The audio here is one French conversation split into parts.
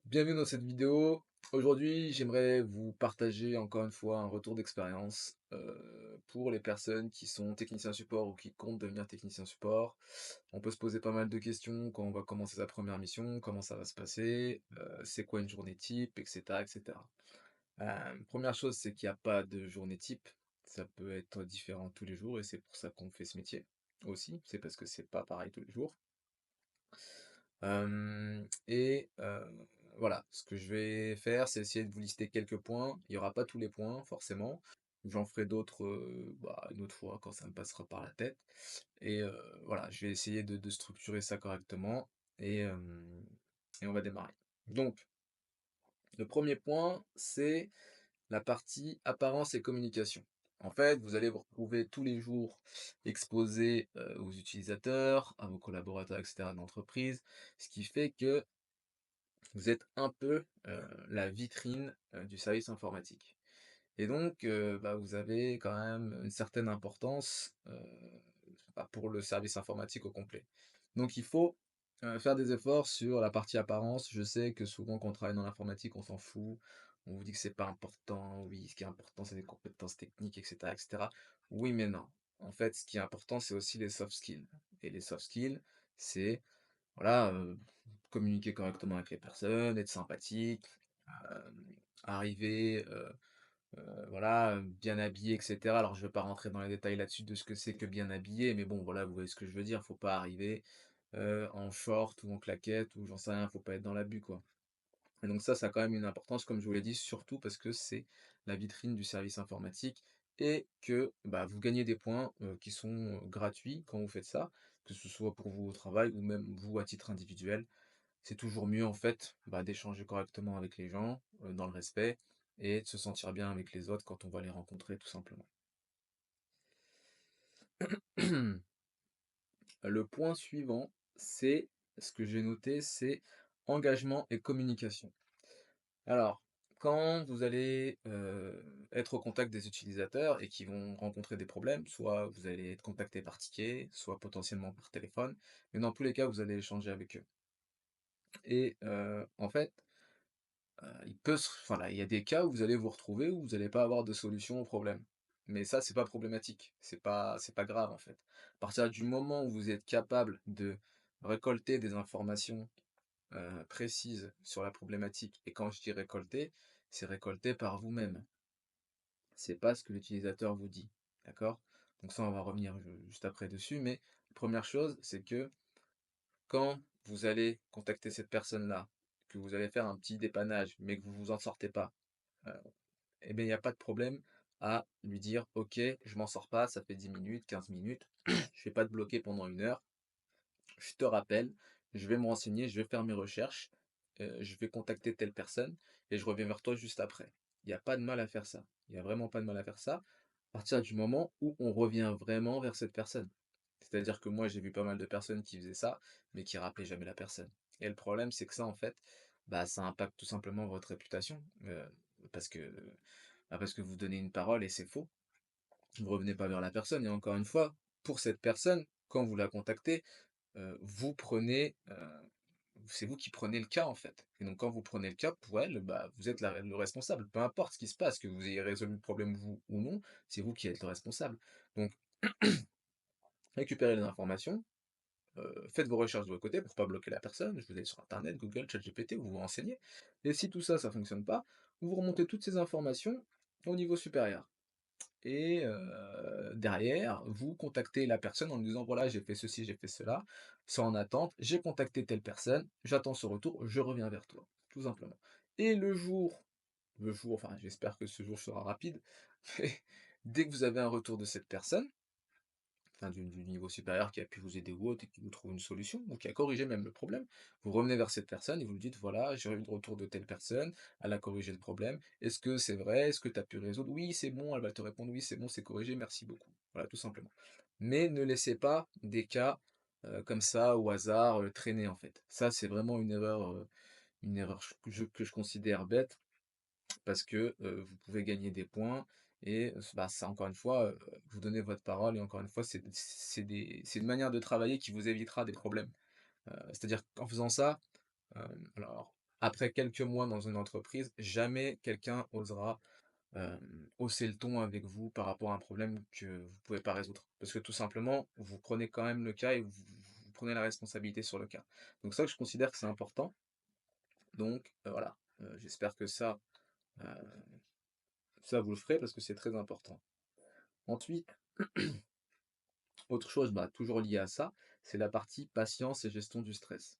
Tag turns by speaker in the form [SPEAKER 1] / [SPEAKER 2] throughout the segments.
[SPEAKER 1] Bienvenue dans cette vidéo. Aujourd'hui, j'aimerais vous partager encore une fois un retour d'expérience pour les personnes qui sont techniciens support ou qui comptent devenir technicien support. On peut se poser pas mal de questions quand on va commencer sa première mission, comment ça va se passer, c'est quoi une journée type, etc., etc. Première chose, c'est qu'il n'y a pas de journée type. Ça peut être différent tous les jours et c'est pour ça qu'on fait ce métier aussi. C'est parce que c'est pas pareil tous les jours. Voilà, ce que je vais faire, c'est essayer de vous lister quelques points. Il y aura pas tous les points, forcément. J'en ferai d'autres, une autre fois quand ça me passera par la tête et voilà, je vais essayer de structurer ça correctement et on va démarrer. Donc, le premier point, c'est la partie apparence et communication. En fait, vous allez vous retrouver tous les jours exposé, aux utilisateurs, à vos collaborateurs et cetera d'entreprise, ce qui fait que vous êtes un peu, la vitrine, du service informatique et donc vous avez quand même une certaine importance, pour le service informatique au complet. Donc il faut, faire des efforts sur la partie apparence. Je sais que souvent quand on travaille dans l'informatique, on s'en fout. On vous dit que c'est pas important. Oui, ce qui est important, c'est les compétences techniques et cetera. Oui, mais non. En fait, ce qui est important, c'est aussi les soft skills et les soft skills, c'est voilà, communiquer correctement avec les personnes, être sympathique, arriver, voilà, bien habillé et cetera. Alors je ne vais pas rentrer dans les détails là-dessus de ce que c'est que bien habillé, mais bon voilà, vous voyez ce que je veux dire. Faut pas arriver, en short ou en claquette ou j'en sais rien, faut pas être dans l'abus, quoi. Et donc ça a quand même une importance, comme je vous l'ai dit, surtout parce que c'est la vitrine du service informatique et que, bah, vous gagnez des points, qui sont, gratuits quand vous faites ça, que ce soit pour vous au travail ou même vous à titre individuel. C'est toujours mieux en fait, bah, d'échanger correctement avec les gens, dans le respect et de se sentir bien avec les autres quand on va les rencontrer tout simplement. Le point suivant, c'est ce que j'ai noté, c'est engagement et communication. Alors, quand vous allez, être au contact des utilisateurs et qu'ils vont rencontrer des problèmes, soit vous allez être contacté par ticket, soit potentiellement par téléphone, mais dans tous les cas, vous allez échanger avec eux et en fait, voilà, il y a des cas où vous allez vous retrouver où vous allez pas avoir de solution au problème. Mais ça, c'est pas problématique, c'est pas grave, en fait. À partir du moment où vous êtes capable de récolter des informations, précises sur la problématique et quand je dis récolter, c'est récolter par vous-même. C'est pas ce que l'utilisateur vous dit, d'accord? Donc ça, on va revenir juste après dessus, mais première chose, c'est que quand vous allez contacter cette personne-là, que vous allez faire un petit dépannage, mais que vous vous en sortez pas, heu eh bien, il y a pas de problème à lui dire: «OK, je m'en sors pas, ça fait 10 minutes, 15 minutes, je vais pas te bloquer pendant 1 heure, je te rappelle, je vais me renseigner, je vais faire mes recherches, je vais contacter telle personne et je reviens vers toi juste après». Il y a pas de mal à faire ça. Il y a vraiment pas de mal à faire ça, à partir du moment où on revient vraiment vers cette personne. C'est-à-dire que moi, j'ai vu pas mal de personnes qui faisaient ça, mais qui rappelaient jamais la personne et le problème, c'est que ça, en fait, bah, ça impacte tout simplement votre réputation, parce que parce que vous donnez une parole et c'est faux. Vous revenez pas vers la personne et encore une fois, pour cette personne, quand vous la contactez, vous prenez, c'est vous qui prenez le cas, en fait et donc quand vous prenez le cas, pour elle, bah, vous êtes le responsable. Peu importe ce qui se passe, que vous ayez résolu le problème vous ou non, c'est vous qui êtes le responsable. Donc récupérez les informations, faites vos recherches de votre côté pour pas bloquer la personne. Je vous allez sur internet, Google, ChatGPT, vous vous renseignez et si tout ça, ça fonctionne pas, vous remontez toutes ces informations au niveau supérieur. Et derrière, vous contactez la personne en lui disant: «Voilà, j'ai fait ceci, j'ai fait cela, c'est en attente, j'ai contacté telle personne, j'attends ce retour, je reviens vers toi», tout simplement. Et enfin, j'espère que ce jour sera rapide, mais dès que vous avez un retour de cette personne, enfin du niveau supérieur qui a pu vous aider ou autre et qui vous trouve une solution ou qui a corrigé même le problème, vous revenez vers cette personne et vous lui dites: «Voilà, j'ai eu le retour de telle personne, elle a corrigé le problème. Est-ce que c'est vrai? Est-ce que tu as pu résoudre? Oui, c'est bon», elle va te répondre: «Oui, c'est bon, c'est corrigé, merci beaucoup». Voilà, tout simplement. Mais ne laissez pas des cas, comme ça au hasard, traîner en fait. Ça, c'est vraiment une erreur que je considère bête parce que, vous pouvez gagner des points et bah, ça encore une fois, vous donnez votre parole et encore une fois, c'est une manière de travailler qui vous évitera des problèmes. C'est-à-dire qu'en faisant ça, alors Après quelques mois dans une entreprise, jamais quelqu'un osera, hausser le ton avec vous par rapport à un problème que vous pouvez pas résoudre. Parce que tout simplement, vous prenez quand même le cas et vous prenez la responsabilité sur le cas. Donc ça, je considère que c'est important. Donc, voilà, j'espère que heu, ça vous le ferez parce que c'est très important. Ensuite, autre chose, bah, toujours liée à ça, c'est la partie patience et gestion du stress.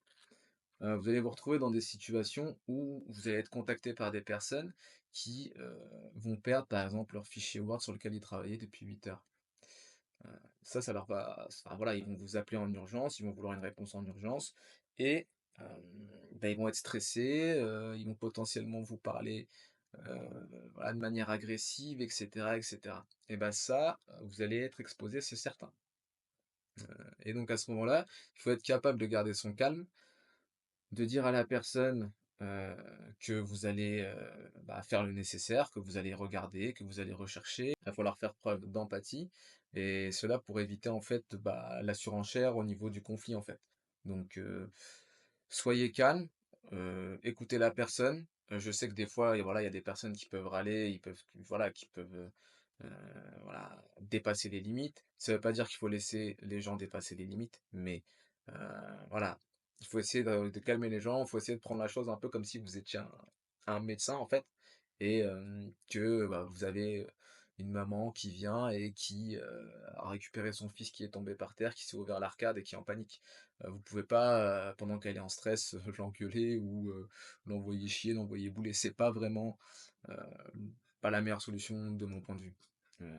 [SPEAKER 1] Vous allez vous retrouver dans des situations où vous allez être contacté par des personnes qui, vont perdre, par exemple, leur fichier Word sur lequel ils travaillaient depuis 8 heures. Heu, ça leur va enfin voilà, ils vont vous appeler en urgence, ils vont vouloir une réponse en urgence et bah, ils vont être stressés, ils vont potentiellement vous parler, voilà, de manière agressive et cetera et bah, ça, vous allez être exposé, c'est certain. Et donc à ce moment-là, il faut être capable de garder son calme, de dire à la personne, heu, que vous allez, bah, faire le nécessaire, que vous allez regarder, que vous allez rechercher. Il va falloir faire preuve d'empathie et cela pour éviter en fait, bah, la surenchère au niveau du conflit, en fait. Donc soyez calme, écoutez la personne. Je sais que des fois et voilà, il y a des personnes qui peuvent râler, ils peuvent voilà, qui peuvent, heu, voilà, dépasser les limites. Ça veut pas dire qu'il faut laisser les gens dépasser les limites, mais heu, voilà, il faut essayer de calmer les gens, il faut essayer de prendre la chose un peu comme si vous étiez un médecin, en fait et que, bah, vous avez, une maman qui vient et qui, a récupéré son fils qui est tombé par terre, qui s'est ouvert l'arcade et qui est en panique. Vous pouvez pas, pendant qu'elle est en stress, l'engueuler ou, l'envoyer chier, l'envoyer bouler. C'est pas vraiment, heu, pas la meilleure solution de mon point de vue. Heu,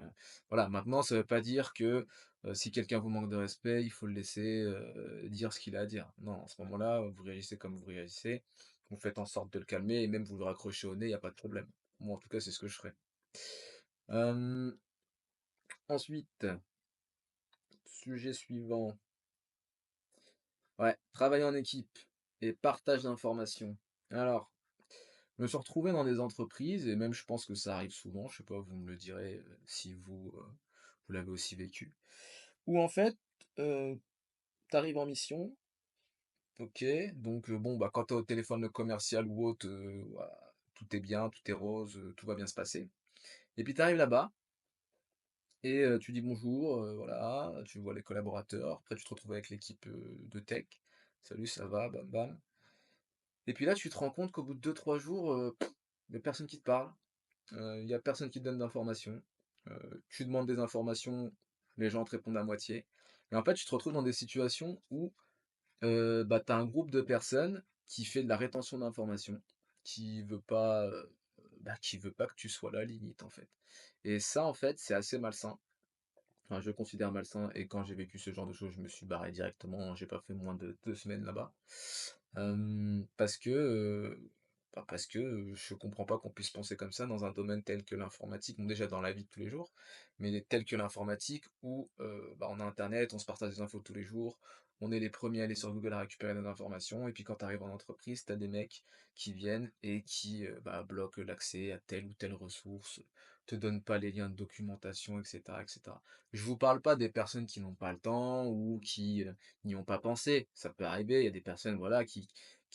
[SPEAKER 1] voilà, maintenant ça veut pas dire que, si quelqu'un vous manque de respect, il faut le laisser, dire ce qu'il a à dire. Non, à ce moment-là, vous réagissez comme vous réagissez, vous faites en sorte de le calmer et même vous le raccrochez au nez, il y a pas de problème. Moi, en tout cas, c'est ce que je ferais. Hem, ensuite, sujet suivant, ouais, travailler en équipe et partage d'informations. Alors, je me suis retrouvé dans des entreprises et même je pense que ça arrive souvent, je sais pas, vous me le direz, si vous, vous l'avez aussi vécu, où en fait, heu, tu arrives en mission, OK, donc bon, bah, quand tu es au téléphone le commercial ou autre, voilà, tout est bien, tout est rose, tout va bien se passer et puis tu arrives là-bas et tu dis bonjour, voilà, tu vois les collaborateurs, après tu te retrouves avec l'équipe, de tech. «Salut, ça va?» bam bam et puis là, tu te rends compte qu'au bout de 2 3 jours, il y a personne qui te parle, il y a personne qui te donne d'informations. Tu demandes des informations, les gens te répondent à moitié et en fait, tu te retrouves dans des situations où, bah, tu as un groupe de personnes qui fait de la rétention d'informations, qui veut pas, bah, qui veut pas que tu sois là limite, en fait et ça, en fait, c'est assez malsain. Enfin, je considère malsain et quand j'ai vécu ce genre de choses, je me suis barré directement, j'ai pas fait moins de 2 semaines là-bas. Parce que, bah, parce que, je comprends pas qu'on puisse penser comme ça dans un domaine tel que l'informatique. Bon, déjà dans la vie de tous les jours, mais tel que l'informatique où, bah, on a internet, on se partage des infos tous les jours, on est les premiers à aller sur Google à récupérer des informations et puis quand tu arrives en entreprise, tu as des mecs qui viennent et qui, bah, bloquent l'accès à telle ou telle ressource, te donnent pas les liens de documentation et cetera et cetera. Je vous parle pas des personnes qui n'ont pas le temps ou qui, n'y ont pas pensé. Ça peut arriver, il y a des personnes, voilà, qui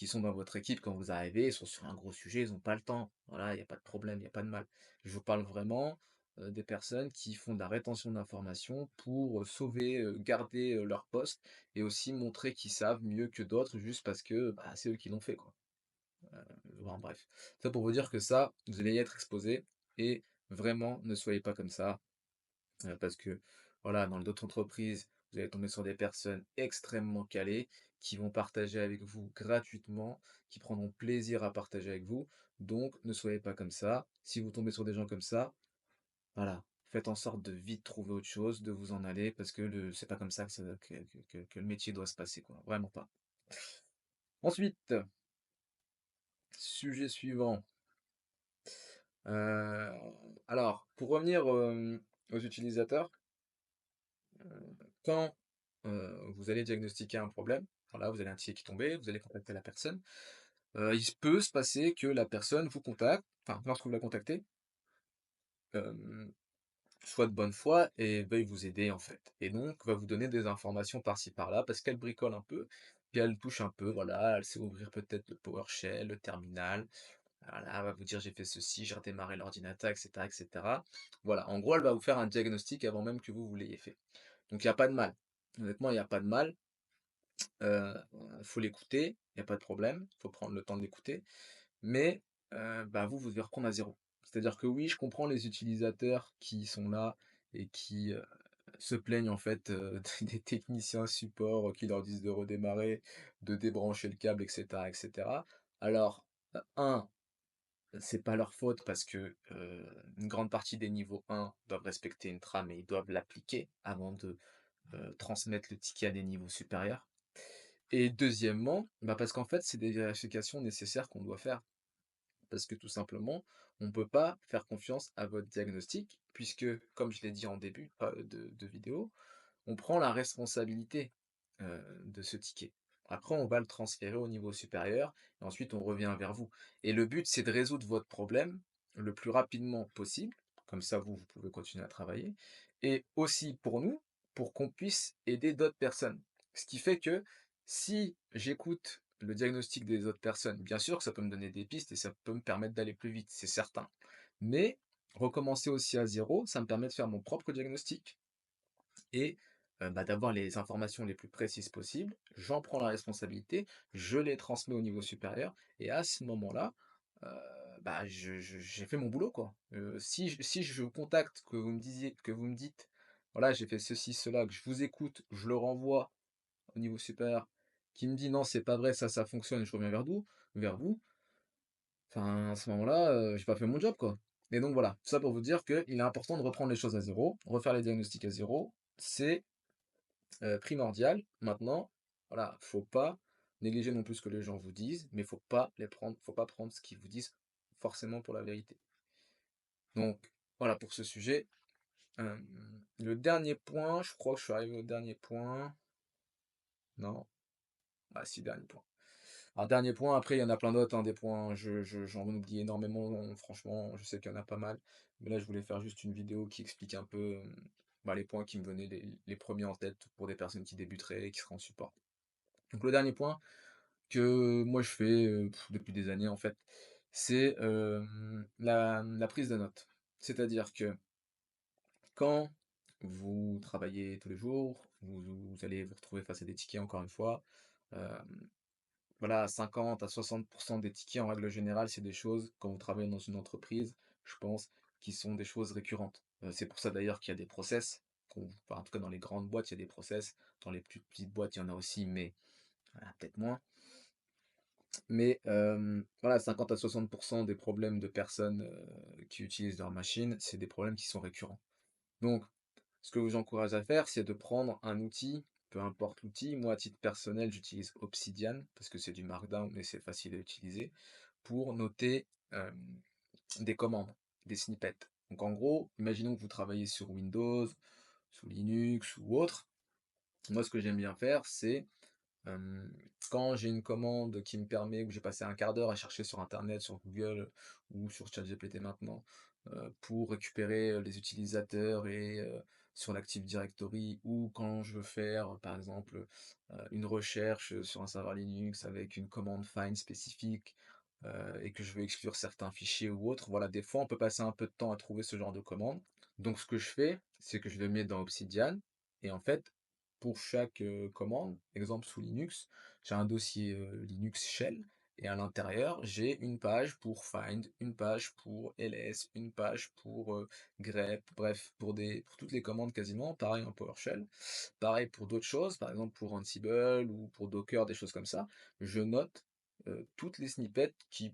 [SPEAKER 1] sont dans votre équipe quand vous arrivez, ils sont sur un gros sujet, ils ont pas le temps. Voilà, il y a pas de problème, il y a pas de mal. Je vous parle vraiment, des personnes qui font de la rétention d'informations pour, sauver, garder, leur poste et aussi montrer qu'ils savent mieux que d'autres juste parce que, bah, c'est eux qui l'ont fait, quoi. Bon bref. Ça pour vous dire que ça, vous allez y être exposé et vraiment ne soyez pas comme ça. Parce que, voilà, dans d'autres entreprises, vous allez tomber sur des personnes extrêmement calées, qui vont partager avec vous gratuitement, qui prendront plaisir à partager avec vous. Donc ne soyez pas comme ça. Si vous tombez sur des gens comme ça, voilà, faites en sorte de vite trouver autre chose, de vous en aller, parce que le c'est pas comme ça que ça que le métier doit se passer, quoi, vraiment pas. Ensuite, sujet suivant, heu, alors pour revenir, aux utilisateurs, quand, vous allez diagnostiquer un problème, voilà, vous avez un ticket qui est tombé, vous allez contacter la personne, il se peut se passer que la personne vous contacte, enfin, lorsque vous la contactez, hem, soit de bonne foi et veuille vous aider, en fait et donc va vous donner des informations par-ci par-là parce qu'elle bricole un peu puis elle touche un peu, voilà, elle sait ouvrir peut-être le PowerShell, le terminal, voilà, elle va vous dire: «J'ai fait ceci, j'ai redémarré l'ordinateur» et cetera et cetera. Voilà, en gros, elle va vous faire un diagnostic avant même que vous l'ayez fait. Donc il y a pas de mal. Honnêtement, il y a pas de mal, heu, faut l'écouter, il y a pas de problème, faut prendre le temps de l'écouter, mais bah, vous devez reprendre à zéro. C'est-à-dire que oui, je comprends les utilisateurs qui sont là et qui, se plaignent en fait, des techniciens support qui leur disent de redémarrer, de débrancher le câble et cetera et cetera. Alors, 1, c'est pas leur faute parce que, une grande partie des niveaux 1 doivent respecter une trame et ils doivent l'appliquer avant de, transmettre le ticket à des niveaux supérieurs. Et deuxièmement, bah, parce qu'en fait, c'est des vérifications nécessaires qu'on doit faire. Parce que tout simplement, on ne peut pas faire confiance à votre diagnostic puisque, comme je l'ai dit en début, de vidéo, on prend la responsabilité, de ce ticket. Après, on va le transférer au niveau supérieur et ensuite on revient vers vous. Et le but, c'est de résoudre votre problème le plus rapidement possible, comme ça vous pouvez continuer à travailler et aussi pour nous, pour qu'on puisse aider d'autres personnes. Ce qui fait que si j'écoute le diagnostic des autres personnes, bien sûr que ça peut me donner des pistes et ça peut me permettre d'aller plus vite, c'est certain. Mais recommencer aussi à zéro, ça me permet de faire mon propre diagnostic et bah, d'avoir les informations les plus précises possibles. J'en prends la responsabilité, je les transmets au niveau supérieur et à ce moment-là, heu, bah, j'ai fait mon boulot, quoi. Si je vous contacte, que vous me dites: «Voilà, j'ai fait ceci, cela», que je vous écoute, je le renvoie au niveau supérieur, qui me dit: «Non, c'est pas vrai, ça fonctionne», je reviens vers vous, enfin, à ce moment-là, j'ai pas fait mon job, quoi. Et donc voilà, tout ça pour vous dire qu'il est important de reprendre les choses à zéro, refaire les diagnostics à zéro, c'est primordial. Maintenant, voilà, faut pas négliger non plus ce que les gens vous disent, mais faut pas prendre ce qu'ils vous disent forcément pour la vérité. Donc voilà pour ce sujet. Le dernier point, je crois que je suis arrivé au dernier point. Non? Ah si, dernier point. Alors dernier point, après il y en a plein d'autres, hein, des points, j'en oublie énormément, franchement, je sais qu'il y en a pas mal. Mais là, je voulais faire juste une vidéo qui explique un peu, bah, les points qui me venaient les premiers en tête pour des personnes qui débuteraient et qui seraient en support. Donc le dernier point que moi je fais, depuis des années en fait, c'est, la prise de notes. C'est-à-dire que quand vous travaillez tous les jours, vous allez vous retrouver face à des tickets encore une fois, voilà, à 50 à 60 des tickets en règle générale, c'est des choses quand vous travaillez dans une entreprise, je pense, qui sont des choses récurrentes. C'est pour ça d'ailleurs qu'il y a des process, enfin en tout cas dans les grandes boîtes, il y a des process, dans les plus petites boîtes, il y en a aussi, mais voilà, peut-être moins. Mais voilà, 50 à 60 des problèmes de personnes, qui utilisent leur machine, c'est des problèmes qui sont récurrents. Donc, ce que je vous encourage à faire, c'est de prendre un outil, peu importe l'outil. Moi, à titre personnel, j'utilise Obsidian parce que c'est du Markdown et c'est facile à utiliser pour noter, des commandes, des snippets. Donc en gros, imaginons que vous travaillez sur Windows, sous Linux ou autre. Moi, ce que j'aime bien faire, c'est quand j'ai une commande qui me permet où j'ai passé un quart d'heure à chercher sur internet, sur Google ou sur ChatGPT maintenant, pour récupérer, les utilisateurs et sur l'Active Directory ou quand je veux faire, par exemple, une recherche, sur un serveur Linux avec une commande find spécifique, et que je veux exclure certains fichiers ou autres. Voilà, des fois, on peut passer un peu de temps à trouver ce genre de commande. Donc ce que je fais, c'est que je le mets dans Obsidian et en fait, pour chaque, commande, exemple sous Linux, j'ai un dossier, Linux Shell et à l'intérieur, j'ai une page pour find, une page pour ls, une page pour, grep, bref, pour toutes les commandes quasiment, pareil en PowerShell. Pareil pour d'autres choses, par exemple pour Ansible ou pour Docker, des choses comme ça, je note, toutes les snippets qui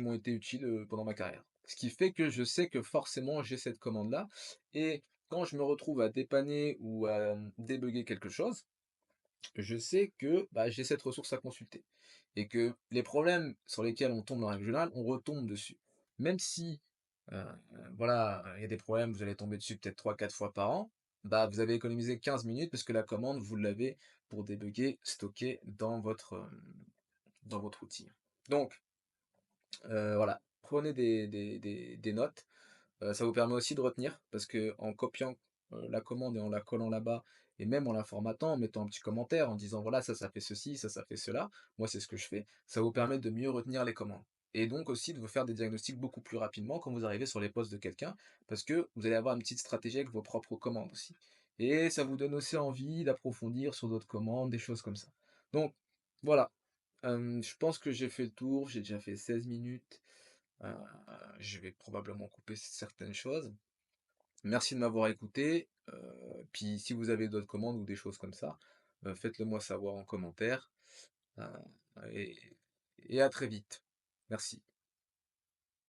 [SPEAKER 1] m'ont été utiles, pendant ma carrière. Ce qui fait que je sais que forcément j'ai cette commande-là et quand je me retrouve à dépanner ou à, débugger quelque chose, je sais que, bah, j'ai cette ressource à consulter et que les problèmes sur lesquels on tombe en règle générale, on retombe dessus. Même si, heu, voilà, il y a des problèmes, vous allez tomber dessus peut-être 3 4 fois par an, bah, vous avez économisé 15 minutes parce que la commande, vous l'avez pour débugger, stockée dans votre outil. Donc, voilà, prenez des notes. Ça vous permet aussi de retenir parce que en copiant, la commande et en la collant là-bas et même en la formatant, en mettant un petit commentaire, en disant: «Voilà, ça fait ceci, ça fait cela, moi c'est ce que je fais», ça va vous permettre de mieux retenir les commandes et donc aussi de vous faire des diagnostics beaucoup plus rapidement quand vous arrivez sur les postes de quelqu'un, parce que vous allez avoir une petite stratégie avec vos propres commandes aussi et ça vous donne aussi envie d'approfondir sur d'autres commandes, des choses comme ça. Donc voilà, je pense que j'ai fait le tour, j'ai déjà fait 16 minutes, heu, je vais probablement couper certaines choses. Merci de m'avoir écouté, puis si vous avez d'autres commandes ou des choses comme ça, faites-le moi savoir en commentaire, heu et à très vite. Merci.